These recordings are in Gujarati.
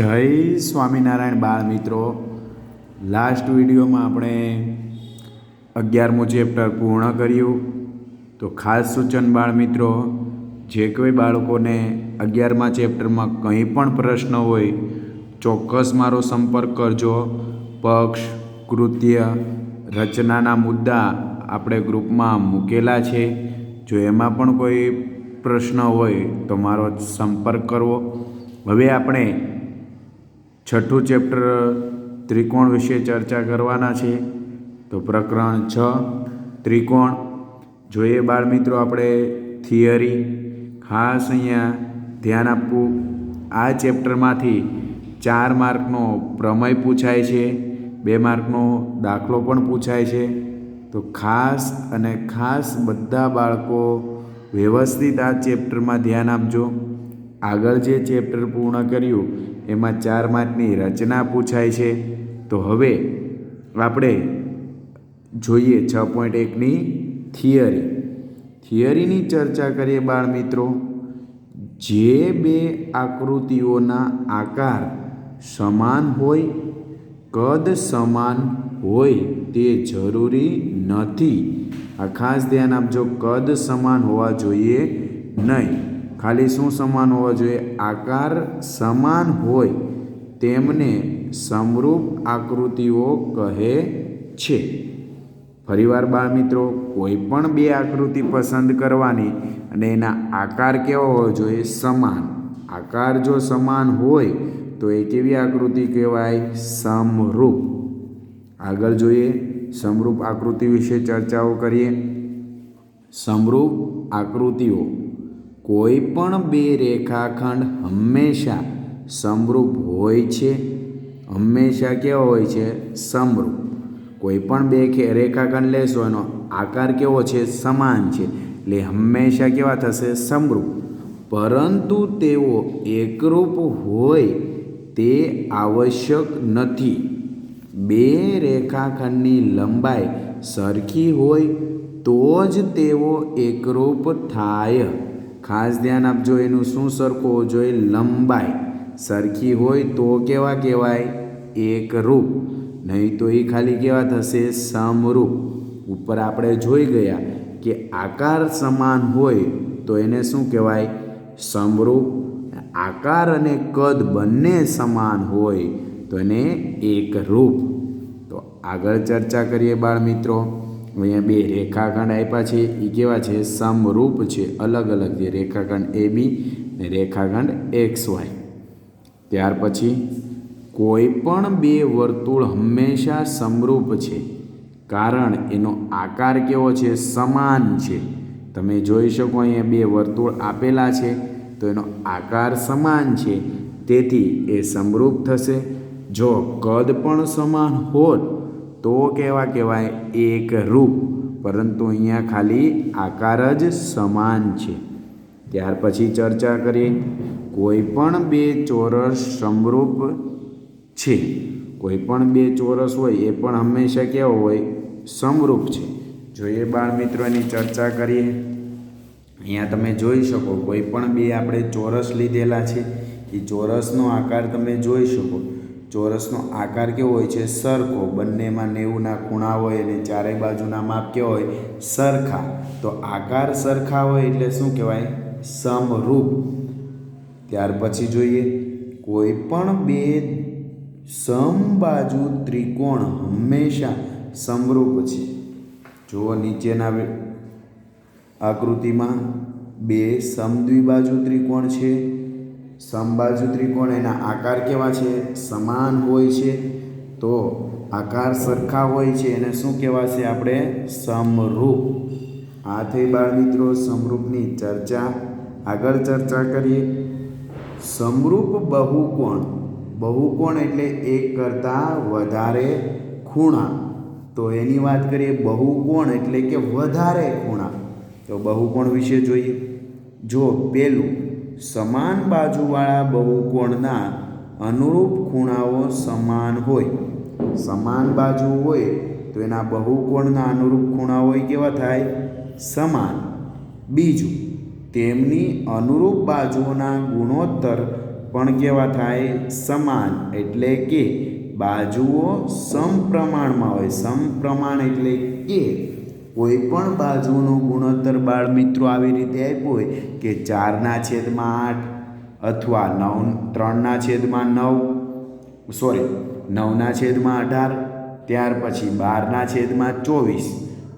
જય સ્વામિનારાયણ બાળ મિત્રો, લાસ્ટ વિડીયોમાં આપણે 11મું ચેપ્ટર પૂર્ણ કર્યું. તો ખાસ સૂચન બાળ મિત્રો, જે કોઈ બાળકોને 11મા ચેપ્ટરમાં કંઈ પણ પ્રશ્ન હોય ચોક્કસ મારો સંપર્ક કરજો. પક્ષ, કૃત્ય, રચનાના મુદ્દા આપણે ગ્રુપમાં મૂકેલા છે. જો એમાં પણ કોઈ પ્રશ્ન હોય તો મારો સંપર્ક કરવો. હવે આપણે 6થું ચેપ્ટર ત્રિકોણ વિશે ચર્ચા કરવાના છે. તો પ્રકરણ 6 ત્રિકોણ જોઈએ બાળ મિત્રો. આપણે થિયરી ખાસ અહીંયા ધ્યાન આપવું. આ ચેપ્ટરમાંથી 4 માર્કનો પ્રમેય પૂછાય છે, 2 માર્કનો દાખલો પણ પૂછાય છે. તો ખાસ અને ખાસ બધા બાળકો વ્યવસ્થિત આ ચેપ્ટરમાં ધ્યાન આપજો. આગળ જે ચેપ્ટર પૂર્ણ કર્યું એમાં 4 માર્કની રચના પૂછાય છે. તો હવે આપણે જોઈએ 6.1ની થિયરીની ચર્ચા કરીએ બાળ મિત્રો. જે 2 આકૃતિઓના આકાર સમાન હોય, કદ સમાન હોય તે જરૂરી નથી. આ ખાસ ધ્યાન આપજો, કદ સમાન હોવા જોઈએ નહીં. ખાલી શું સમાન હોવા જોઈએ? આકાર સમાન હોય તેમને સમરૂપ આકૃતિઓ કહે છે. ફરીવાર બાળ મિત્રો, કોઈ પણ 2 આકૃતિ પસંદ કરવાની અને એના આકાર કેવો હોવો જોઈએ? સમાન. આકાર જો સમાન હોય તો એ કેવી આકૃતિ કહેવાય? સમરૂપ. આગળ જોઈએ, સમરૂપ આકૃતિ વિશે ચર્ચાઓ કરીએ. સમરૂપ આકૃતિઓ કોઈ પણ 2 રેખાખંડ હંમેશા સમરૂપ હોય છે. હંમેશા કેવો હોય છે? સમરૂપ. કોઈ પણ 2 રેખાખંડ લેશો એનો આકાર કેવો છે? સમાન છે. એટલે હંમેશા કેવા થશે? સમરૂપ. પરંતુ તેઓ એકરૂપ હોય તે આવશ્યક નથી. 2 રેખાખંડની લંબાઈ સરખી હોય તો જ તેઓ એકરૂપ થાય. ખાસ ધ્યાન આપજો, એનું શું સરખું હોવું જોઈએ? લંબાઈ સરખી હોય તો કેવા કહેવાય? એકરૂપ. નહીં તો એ ખાલી કેવા થશે? સમરૂપ. ઉપર આપણે જોઈ ગયા કે આકાર સમાન હોય તો એને શું કહેવાય? સમરૂપ. આકાર અને કદ બંને સમાન હોય તો એને એકરૂપ. તો આગળ ચર્ચા કરીએ બાળ મિત્રો. અહીંયા 2 રેખાખંડ આપ્યા છે, એ કેવા છે? સમરૂપ છે. અલગ અલગ છે, રેખાખંડ AB ને રેખાખંડ XY. ત્યાર પછી કોઈ પણ 2 વર્તુળ હંમેશા સમરૂપ છે, કારણ એનો આકાર કેવો છે? સમાન છે. તમે જોઈ શકો અહીંયા 2 વર્તુળ આપેલા છે તો એનો આકાર સમાન છે, તેથી એ સમરૂપ થશે. જો કદ પણ સમાન હોત તો કેવા કહેવાય? એકરૂપ. પરંતુ અહીંયા ખાલી આકાર જ સમાન છે. ત્યાર પછી ચર્ચા કરીએ, કોઈ પણ 2 ચોરસ સમરૂપ છે. કોઈ પણ 2 ચોરસ હોય એ પણ હંમેશા કેવો હોય? સમરૂપ છે. જોઈએ બાળ મિત્રો, એની ચર્ચા કરીએ. અહીંયા તમે જોઈ શકો કોઈ પણ 2 આપણે ચોરસ લીધેલા છે. એ ચોરસનો આકાર તમે જોઈ શકો. ચોરસનો આકાર કેવો હોય છે? સરખો. બંનેમાં 90ના ખૂણા હોય અને ચારે બાજુના માપ કેવા હોય? સરખા. તો આકાર સરખા હોય એટલે શું કહેવાય? સમરૂપ. ત્યાર પછી જોઈએ, કોઈ પણ 2 સમબાજુ ત્રિકોણ હંમેશા સમરૂપ છે. જુઓ નીચેના આકૃતિમાં 2 સમદ્વિબાજુ ત્રિકોણ છે. સમબાજુ ત્રિકોણ, એના આકાર કેવા છે? સમાન હોય છે. તો આકાર સરખા હોય છે એને શું કહેવાશે? આપણે સમરૂપ. આ થઈ બાળ મિત્રો સમરૂપની ચર્ચા. આગળ ચર્ચા કરીએ, સમરૂપ બહુકોણ. બહુકોણ એટલે એક કરતાં વધારે ખૂણા. તો એની વાત કરીએ, બહુકોણ એટલે કે વધારે ખૂણા. તો બહુકોણ વિશે જોઈએ. જો પેલું, સમાન બાજુવાળા બહુકોણના અનુરૂપ ખૂણાઓ સમાન હોય. સમાન બાજુ હોય તો એના બહુકોણના અનુરૂપ ખૂણા હોય કેવા થાય? સમાન. બીજું, તેમની અનુરૂપ બાજુઓના ગુણોત્તર પણ કેવા થાય? સમાન. એટલે કે બાજુઓ સમપ્રમાણમાં હોય. સમપ્રમાણ એટલે કે કોઈ પણ બાજુનો ગુણોત્તર બાળ મિત્રો આવી રીતે આપ્યો હોય કે 4/8 અથવા 9/18, ત્યાર પછી 12/24.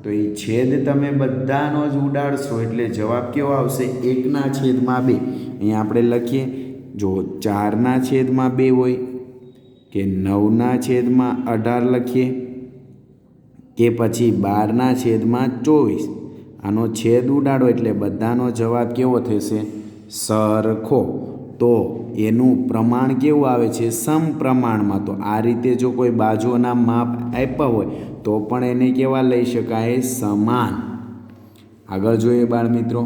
તો એ છેદ તમે બધાનો જ ઉડાડશો એટલે જવાબ કેવો આવશે? 1/2. અહીંયા આપણે લખીએ, જો 4/2 હોય કે 9/18 લખીએ કે પછી 12/24, આનો છેદ ઉડાડો એટલે બધાનો જવાબ કેવો થશે? સરખો. તો એનું પ્રમાણ કેવું આવે છે? સમપ્રમાણમાં. તો આ રીતે જો કોઈ બાજુઓના માપ આપ્યા હોય તો પણ એને કેવા લઈ શકાય? સમાન. આગળ જોઈએ બાળ મિત્રો,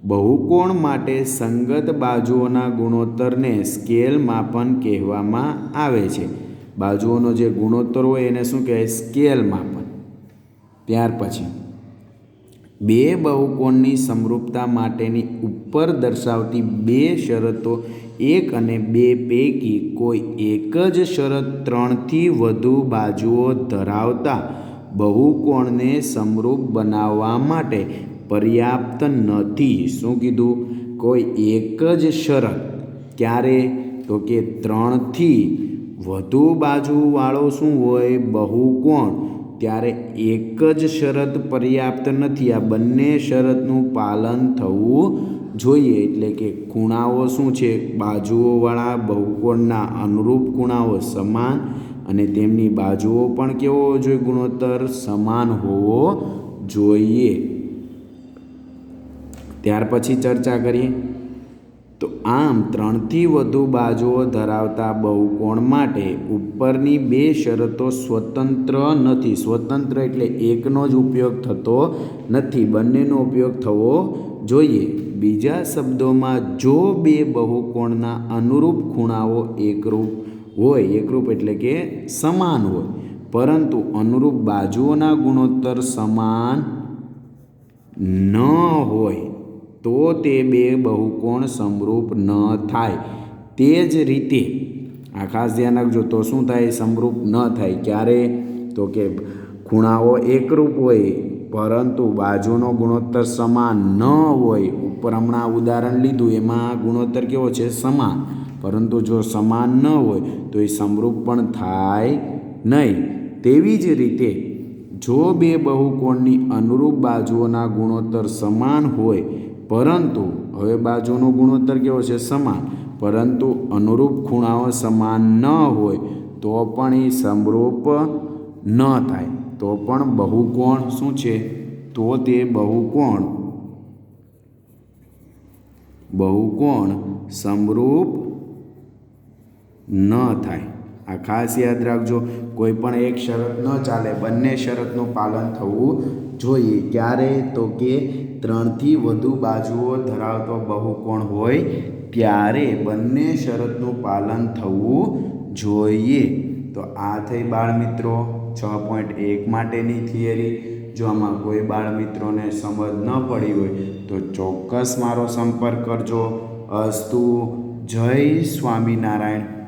બહુકોણ માટે સંગત બાજુઓના ગુણોત્તરને સ્કેલ માપન કહેવામાં આવે છે. બાજુઓનો જે ગુણોત્તર હોય એને શું કહેવાય? સ્કેલ માપન. ત્યાર પછી બે બહુકોણની સમરૂપતા માટેની ઉપર દર્શાવતી બે શરતો 1 અને 2 પૈકી કોઈ એક જ શરત 3થી વધુ બાજુઓ ધરાવતા બહુકોણને સમરૂપ બનાવવા માટે પર્યાપ્ત નથી. શું કીધું? કોઈ એક જ શરત. ક્યારે? તો કે 3થી વધુ બાજુવાળો શું હોય? બહુકોણ. ત્યારે એક જ શરત પર્યાપ્ત નથી. આ બંને શરતનું પાલન થવું જોઈએ. એટલે કે ખૂણાઓ શું છે? બાજુઓવાળા બહુકોણના અનુરૂપ ખૂણાઓ સમાન અને તેમની બાજુઓ પણ કેવો હોવો જોઈએ? ગુણોત્તર સમાન હોવો જોઈએ. ત્યાર પછી ચર્ચા કરીએ તો આમ 3થી વધુ બાજુઓ ધરાવતા બહુકોણ માટે ઉપરની બે શરતો સ્વતંત્ર નથી. સ્વતંત્ર એટલે એકનો જ ઉપયોગ થતો નથી, બંનેનો ઉપયોગ થવો જોઈએ. બીજા શબ્દોમાં, જો બે બહુકોણના અનુરૂપ ખૂણાઓ એકરૂપ હોય, એકરૂપ એટલે કે સમાન હોય, પરંતુ અનુરૂપ બાજુઓના ગુણોત્તર સમાન ન હોય તો તે બે બહુકોણ સમરૂપ ન થાય. તે જ રીતે આ ખાસ ધ્યાન રાખજો. તો શું થાય? સમરૂપ ન થાય. ક્યારે? તો કે ખૂણાઓ એકરૂપ હોય પરંતુ બાજુનો ગુણોત્તર સમાન ન હોય. ઉપર હમણાં ઉદાહરણ લીધું એમાં ગુણોત્તર કેવો છે? સમાન. પરંતુ જો સમાન ન હોય તો એ સમરૂપ પણ થાય નહીં. તેવી જ રીતે જો બે બહુકોણની અનુરૂપ બાજુઓના ગુણોત્તર સમાન હોય પરંતુ હવે બાજુનો ગુણોત્તર કેવો છે? સમાન, પરંતુ અનુરૂપ ખૂણાઓ સમાન ન હોય તો પણ એ સમરૂપ ન થાય. તો પણ બહુકોણ શું છે? તો તે બહુકોણ સમરૂપ ન થાય. આ ખાસ યાદ રાખજો. કોઈ પણ એક શરત ન ચાલે, બંને શરતનું પાલન થવું જોઈએ. ક્યારે? તો કે 3થી વધુ બાજુઓ ધરાવતો બહુકોણ હોય ત્યારે બંને શરતનું પાલન થવું જોઈએ. તો આ થઈ બાળ મિત્રો 6.1 માટેની થિયરી. જો આમાં કોઈ બાળ મિત્રોને સમજ ન પડી હોય તો ચોક્કસ મારો સંપર્ક કરજો. અસ્તુ. જય સ્વામિનારાયણ.